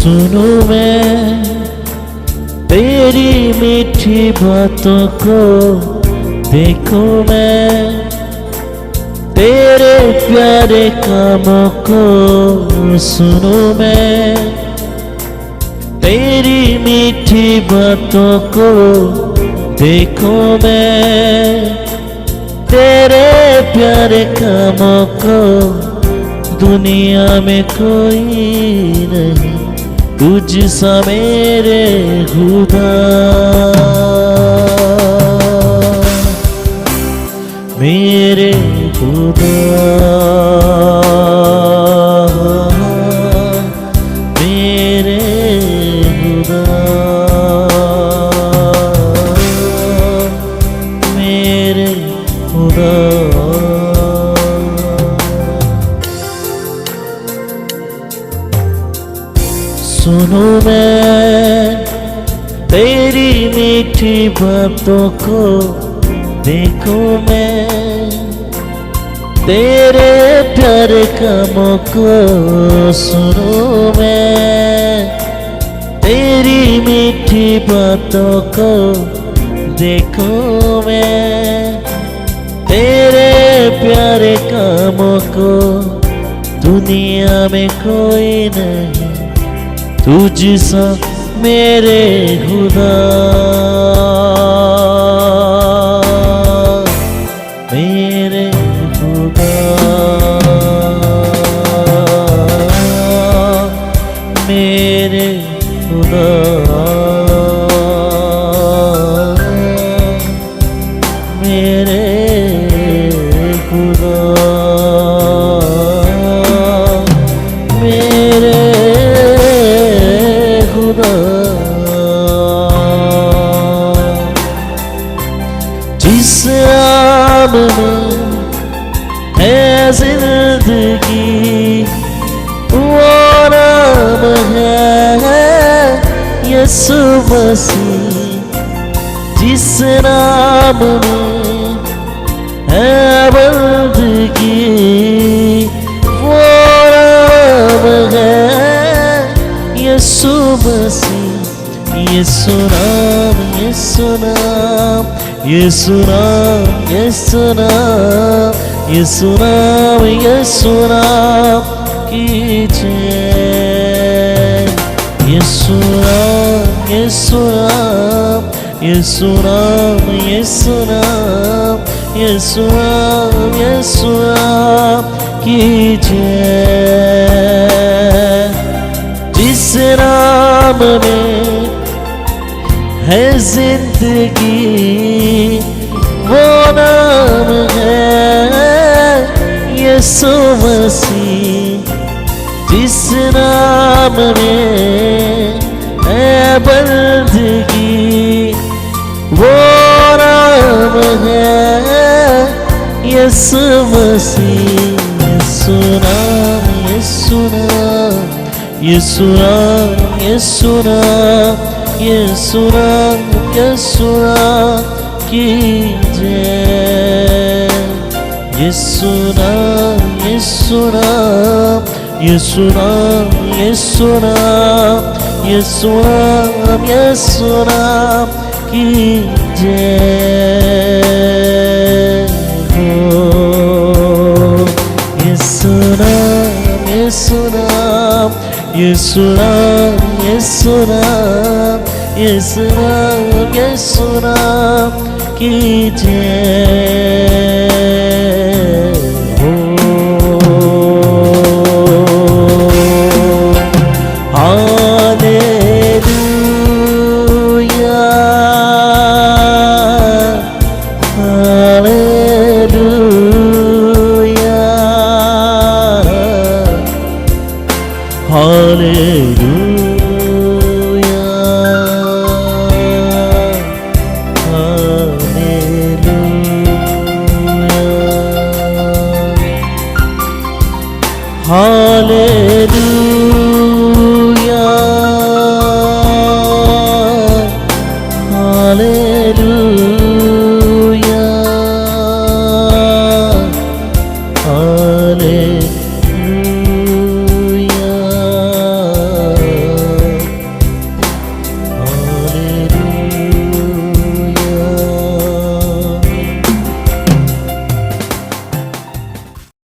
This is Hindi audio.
सुनूं मैं तेरी मीठी बातों को, देखूं मैं तेरे प्यारे कामों को। सुनूं मैं तेरी मीठी बातों को, देखूं मैं तेरे प्यारे कामों को। दुनिया में कोई नहीं तुझसा मेरे खुदा, मेरे खुदा, मेरे खुदा, मेरे खुदा। सुनूं मैं तेरी मीठी बातों को, देखूं मैं तेरे प्यारे कामों को। सुनूं मैं तेरी मीठी बातों को, देखूं मैं तेरे प्यारे कामों को। दुनिया में कोई नहीं तुझसा मेरे खुदा, मेरे खुदा, मेरे खुदा, मेरे खुदा, मेरे खुदा। जिस नाम में है जिंदगी, वो नाम है यीशु मसीह। जिस नाम में है बंदगी, वो नाम है यीशु मसीह। यीशु नाम, यीशु नाम, यीशु नाम, यीशु नाम, यीशु नाम, यीशु नाम की जय। यीशु नाम, यीशु नाम, यीशु नाम, यीशु नाम, यीशु नाम, यीशु नाम की जय। जिस नाम में है जिंदगी, वो नाम है यीशु मसीह। जिस नाम में है बंदगी, वो नाम है यीशु मसीह। यीशु नाम, यीशु नाम, यीशु नाम, यीशु नाम, यीशु नाम, यीशु नाम की जय। यीशु नाम, यीशु नाम, यीशु नाम, यीशु नाम, यीशु नाम, यीशु नाम की जय हो। यीशु नाम, यीशु नाम, यीशु नाम, यीशु नाम, यीशु नाम, यीशु नाम की जय हो। हालेलुया,